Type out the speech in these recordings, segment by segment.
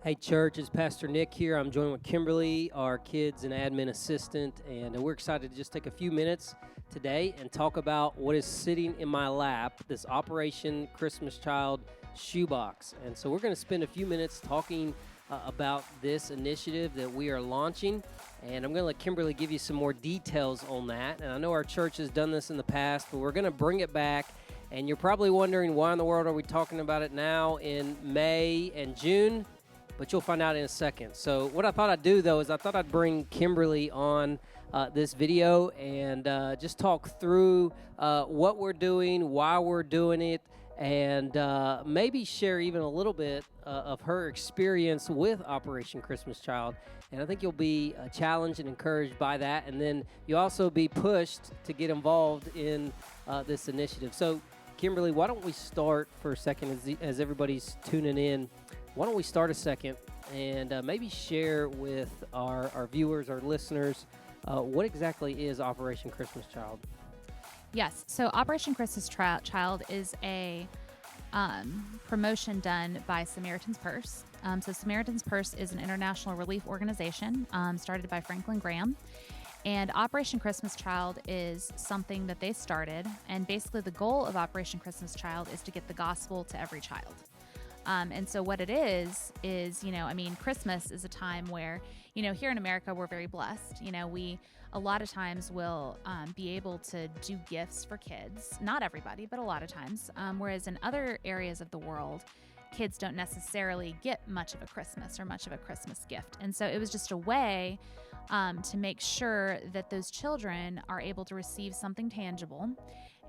Hey, church, it's Pastor Nick here. I'm joined with Kimberly, our kids and admin assistant, and we're excited to just take a few minutes today and talk about what is sitting in my lap, this Operation Christmas Child shoebox. And so we're going to spend a few minutes talking about this initiative that we are launching, and I'm going to let Kimberly give you some more details on that. And I know our church has done this in the past, but we're going to bring it back. And you're probably wondering, why in the world are we talking about it now in May and June? But you'll find out in a second. So what I thought I'd do, though, is I thought I'd bring Kimberly on this video and just talk through what we're doing, why we're doing it, and maybe share even a little bit of her experience with Operation Christmas Child. And I think you'll be challenged and encouraged by that. And then you'll also be pushed to get involved in this initiative. So, Kimberly, why don't we start for a second as everybody's tuning in? Why don't we start a second and maybe share with our viewers, our listeners, what exactly is Operation Christmas Child? Yes, so Operation Christmas Child is a promotion done by Samaritan's Purse. So Samaritan's Purse is an international relief organization started by Franklin Graham. And Operation Christmas Child is something that they started. And basically the goal of Operation Christmas Child is to get the gospel to every child. And so what it is, Christmas is a time where, here in America, we're very blessed. We a lot of times will be able to do gifts for kids. Not everybody, but a lot of times. Whereas in other areas of the world, kids don't necessarily get much of a Christmas or much of a Christmas gift. And so it was just a way to make sure that those children are able to receive something tangible.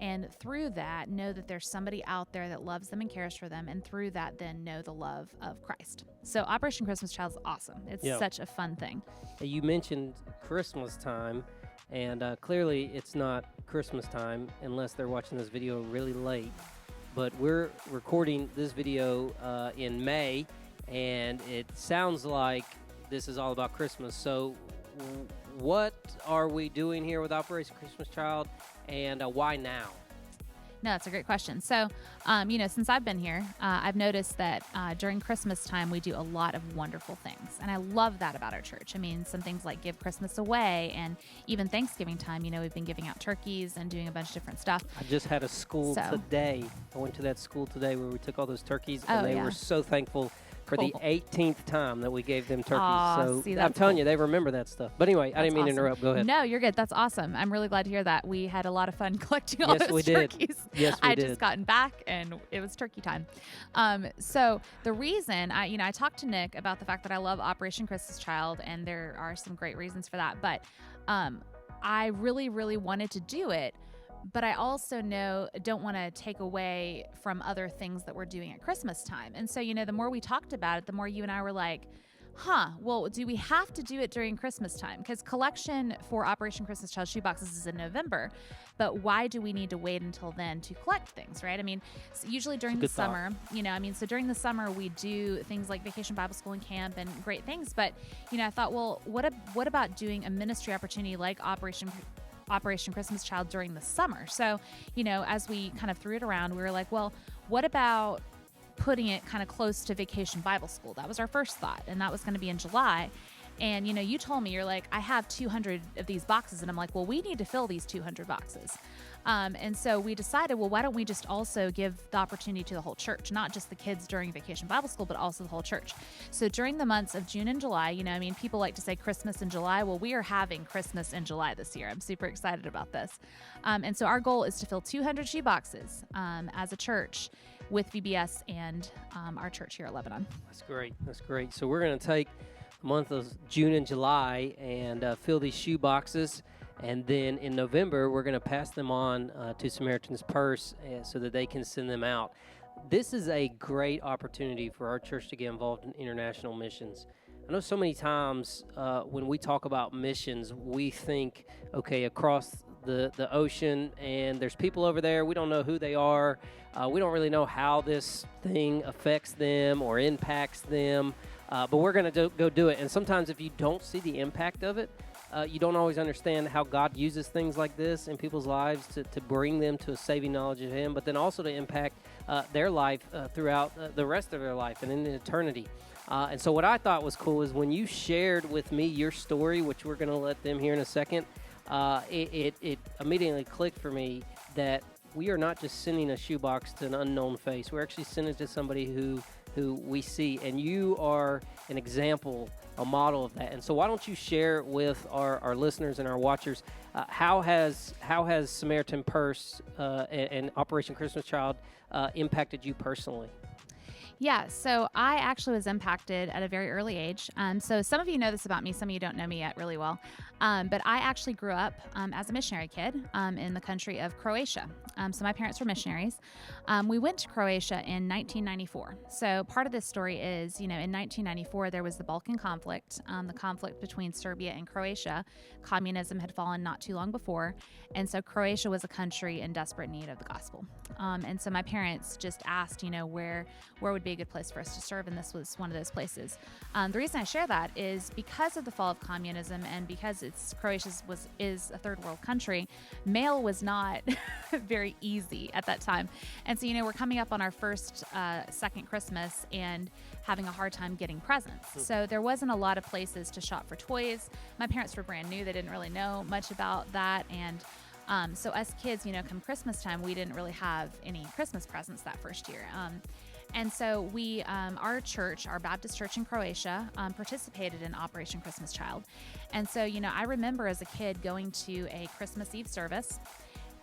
And through that, know that there's somebody out there that loves them and cares for them. And through that, then know the love of Christ. So Operation Christmas Child is awesome. It's such a fun thing. You mentioned Christmas time, and clearly it's not Christmas time unless they're watching this video really late. But we're recording this video in May, and it sounds like this is all about Christmas. So what are we doing here with Operation Christmas Child, and why now? No, that's a great question. So, since I've been here, I've noticed that during Christmas time, we do a lot of wonderful things. And I love that about our church. I mean, some things like give Christmas away, and even Thanksgiving time, we've been giving out turkeys and doing a bunch of different stuff. I just had a school today. I went to that school today where we took all those turkeys, and they were so thankful for the 18th time that we gave them turkeys. So I'm telling you, they remember that stuff. But anyway, I didn't mean to interrupt. Go ahead. No, you're good. That's awesome. I'm really glad to hear that. We had a lot of fun collecting all those turkeys. Yes, we I did. just gotten back, and it was turkey time. So the reason, I talked to Nick about the fact that I love Operation Christmas Child, and there are some great reasons for that. But I really, really wanted to do it. But I also don't want to take away from other things that we're doing at Christmas time. And so, the more we talked about it, the more you and I were like, well, do we have to do it during Christmas time? Because collection for Operation Christmas Child shoeboxes is in November. But why do we need to wait until then to collect things, right? I mean, usually during the summer, so during the summer, we do things like Vacation Bible School and camp and great things. But, I thought, well, what about doing a ministry opportunity like Operation Christmas Child during the summer? So, as we kind of threw it around, we were like, well, what about putting it kind of close to Vacation Bible School? That was our first thought, and that was going to be in July. And, you told me, you're like, I have 200 of these boxes. And I'm like, well, we need to fill these 200 boxes. And so we decided, well, why don't we just also give the opportunity to the whole church, not just the kids during Vacation Bible School, but also the whole church. So during the months of June and July, people like to say Christmas in July. Well, we are having Christmas in July this year. I'm super excited about this. And so our goal is to fill 200 shoe boxes as a church with VBS and our church here at Lebanon. That's great. So we're going to take the month of June and July and fill these shoe boxes. And then in November, we're going to pass them on to Samaritan's Purse so that they can send them out. This is a great opportunity for our church to get involved in international missions. I know so many times when we talk about missions, we think, okay, across the ocean, and there's people over there. We don't know who they are. We don't really know how this thing affects them or impacts them. But we're going to go do it. And sometimes if you don't see the impact of it, you don't always understand how God uses things like this in people's lives to bring them to a saving knowledge of Him, but then also to impact their life throughout the rest of their life and in eternity. And so what I thought was cool is when you shared with me your story, which we're going to let them hear in a second, it immediately clicked for me that we are not just sending a shoebox to an unknown face. We're actually sending it to somebody who we see, and you are an example, a model of that. And so why don't you share with our listeners and our watchers, how has Samaritan Purse and Operation Christmas Child impacted you personally? Yeah, so I actually was impacted at a very early age. So some of you know this about me, some of you don't know me yet really well. But I actually grew up as a missionary kid in the country of Croatia. So my parents were missionaries. We went to Croatia in 1994. So part of this story is, in 1994, there was the Balkan conflict, the conflict between Serbia and Croatia. Communism had fallen not too long before. And so Croatia was a country in desperate need of the gospel. And so my parents just asked, where would be a good place for us to serve, and this was one of those places. The reason I share that is because of the fall of communism and because Croatia is a third world country, mail was not very easy at that time. And so, we're coming up on our second Christmas and having a hard time getting presents. So there wasn't a lot of places to shop for toys. My parents were brand new. They didn't really know much about that. And so us kids, come Christmas time, we didn't really have any Christmas presents that first year. And so we, our church, our Baptist church in Croatia, participated in Operation Christmas Child. And so, I remember as a kid going to a Christmas Eve service,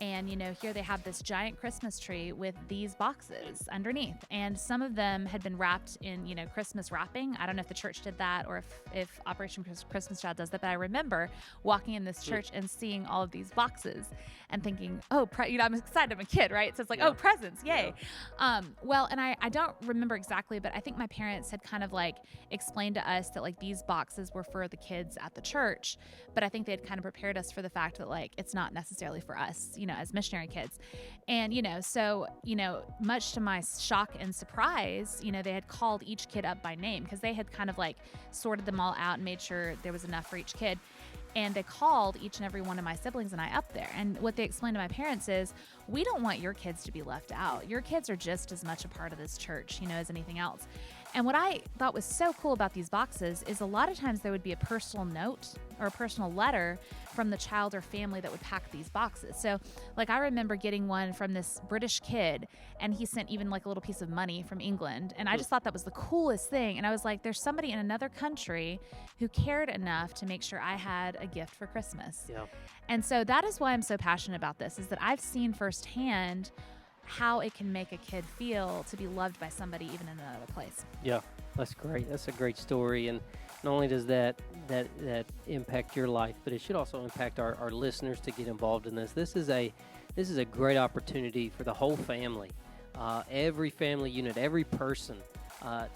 and, here they have this giant Christmas tree with these boxes underneath. And some of them had been wrapped in, Christmas wrapping. I don't know if the church did that or if Operation Christmas Child does that. But I remember walking in this church and seeing all of these boxes and thinking, I'm excited. I'm a kid, right? So it's like, presents, yay. Yeah. And I don't remember exactly, but I think my parents had kind of explained to us that these boxes were for the kids at the church. But I think they had kind of prepared us for the fact that it's not necessarily for us, as missionary kids. And, so, much to my shock and surprise, they had called each kid up by name because they had kind of sorted them all out and made sure there was enough for each kid. And they called each and every one of my siblings and I up there. And what they explained to my parents is, we don't want your kids to be left out. Your kids are just as much a part of this church, as anything else. And what I thought was so cool about these boxes is a lot of times there would be a personal note or a personal letter from the child or family that would pack these boxes. So I remember getting one from this British kid, and he sent even a little piece of money from England. And I just thought that was the coolest thing. And I was like, there's somebody in another country who cared enough to make sure I had a gift for Christmas. Yeah. And so that is why I'm so passionate about this, is that I've seen firsthand how it can make a kid feel to be loved by somebody even in another place. Yeah, that's great. That's a great story. And not only does that impact your life, but it should also impact our listeners to get involved in this. This is a great opportunity for the whole family, every family unit, every person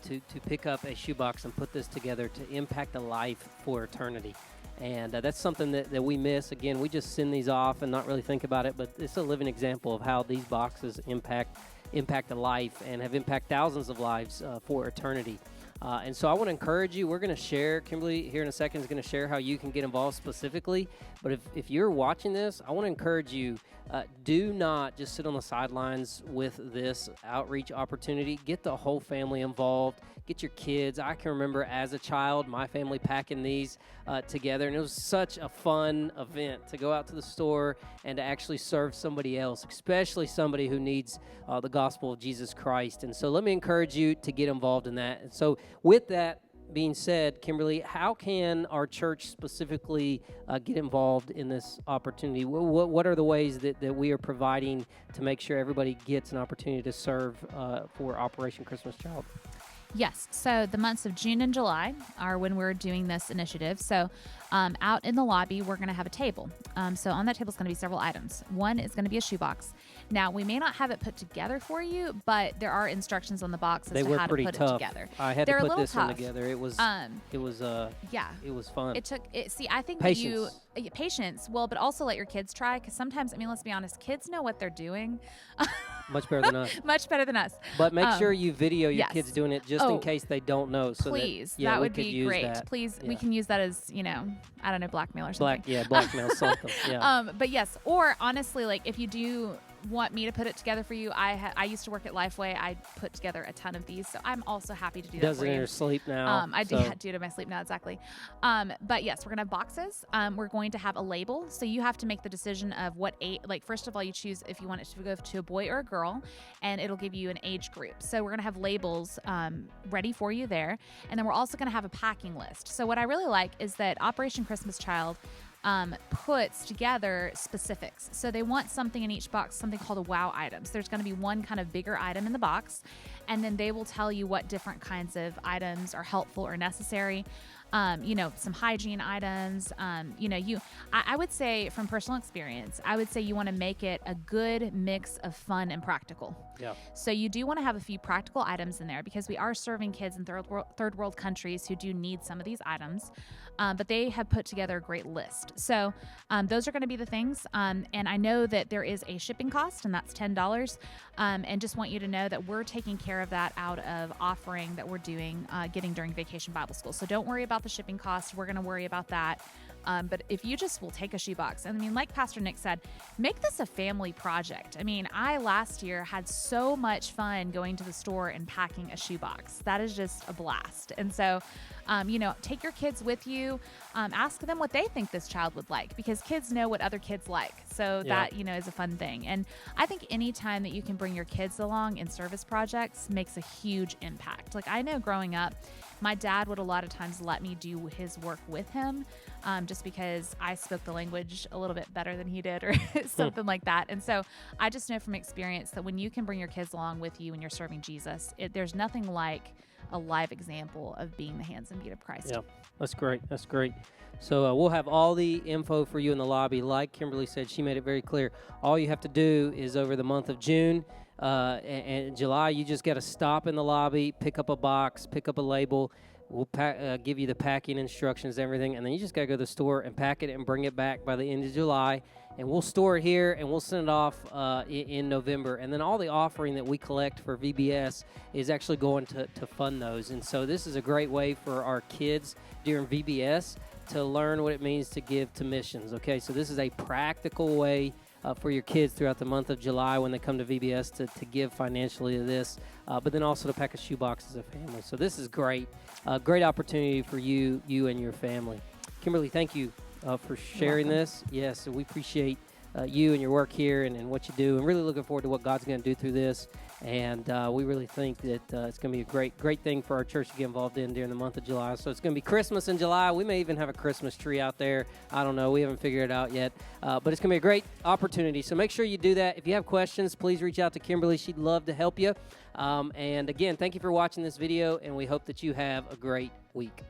to pick up a shoebox and put this together to impact a life for eternity. And that's something that we miss. Again, we just send these off and not really think about it, but it's a living example of how these boxes impact a life and have impacted thousands of lives for eternity. And so I want to encourage you. We're going to share, Kimberly here in a second is going to share how you can get involved specifically. But if you're watching this, I want to encourage you, do not just sit on the sidelines with this outreach opportunity. Get the whole family involved. Get your kids. I can remember as a child, my family packing these together, and it was such a fun event to go out to the store and to actually serve somebody else, especially somebody who needs the gospel of Jesus Christ. And so let me encourage you to get involved in that. And so with that being said, Kimberly, how can our church specifically get involved in this opportunity? What are the ways that we are providing to make sure everybody gets an opportunity to serve for Operation Christmas Child? Yes. So the months of June and July are when we're doing this initiative. So out in the lobby, we're going to have a table. So on that table is going to be several items. One is going to be a shoebox. Now, we may not have it put together for you, but there are instructions on the box as to how to put it together. I had to put this one together. It was fun. I think patience. Patience. Well, but also let your kids try, because sometimes, let's be honest, kids know what they're doing. Much better than us. Much better than us. But make sure you video your kids doing it just in case they don't know. So please, that would be great. That. Please, we can use that as, I don't know, blackmail or something. Blackmail something. Yeah. But yes, or honestly, if you do want me to put it together for you, I used to work at Lifeway. I put together a ton of these, so I'm also happy to do that Does for it in you. her sleep now. I do it in my sleep now, exactly. But yes, we're gonna have boxes. We're going to have a label, so you have to make the decision of what age. Like, first of all, you choose if you want it to go to a boy or a girl, and it'll give you an age group. So we're gonna have labels ready for you there, and then we're also gonna have a packing list. So what I really like is that Operation Christmas Child puts together specifics. So they want something in each box, something called a wow items. There's going to be one kind of bigger item in the box, and then they will tell you what different kinds of items are helpful or necessary. Some hygiene items. I would say from personal experience, I would say you want to make it a good mix of fun and practical. Yeah. So you do want to have a few practical items in there because we are serving kids in third world countries who do need some of these items. But they have put together a great list. So those are going to be the things. And I know that there is a shipping cost, and that's $10. And just want you to know that we're taking care of that out of offering that we're getting during Vacation Bible School. So don't worry about the shipping cost. We're going to worry about that. But if you just will take a shoebox, and I mean, like Pastor Nick said, make this a family project. I mean, I last year had so much fun going to the store and packing a shoebox. That is just a blast. And so, take your kids with you. Ask them what they think this child would like, because kids know what other kids like. So that, is a fun thing. And I think any time that you can bring your kids along in service projects makes a huge impact. Like, I know growing up, my dad would a lot of times let me do his work with him, just because I spoke the language a little bit better than he did, or something like that. And so I just know from experience that when you can bring your kids along with you and you're serving Jesus, there's nothing like a live example of being the hands and feet of Christ. Yeah, that's great. That's great. So we'll have all the info for you in the lobby. Like Kimberly said, she made it very clear. All you have to do is over the month of June and July, you just got to stop in the lobby, pick up a box, pick up a label. We'll give you the packing instructions, everything, and then you just got to go to the store and pack it and bring it back by the end of July. And we'll store it here, and we'll send it off in November. And then all the offering that we collect for VBS is actually going to fund those. And so this is a great way for our kids during VBS to learn what it means to give to missions, okay? So this is a practical way for your kids throughout the month of July when they come to VBS to give financially to this, but then also to pack a shoebox as a family. So this is great. Great opportunity for you and your family. Kimberly, thank you for sharing this. Yes, we appreciate you and your work here and what you do, and really looking forward to what God's going to do through this. And we really think that it's going to be a great thing for our church to get involved in during the month of July. So it's going to be Christmas in July. We may even have a Christmas tree out there. I don't know. We haven't figured it out yet. But it's going to be a great opportunity. So make sure you do that. If you have questions, please reach out to Kimberly. She'd love to help you. And again, thank you for watching this video, and we hope that you have a great week.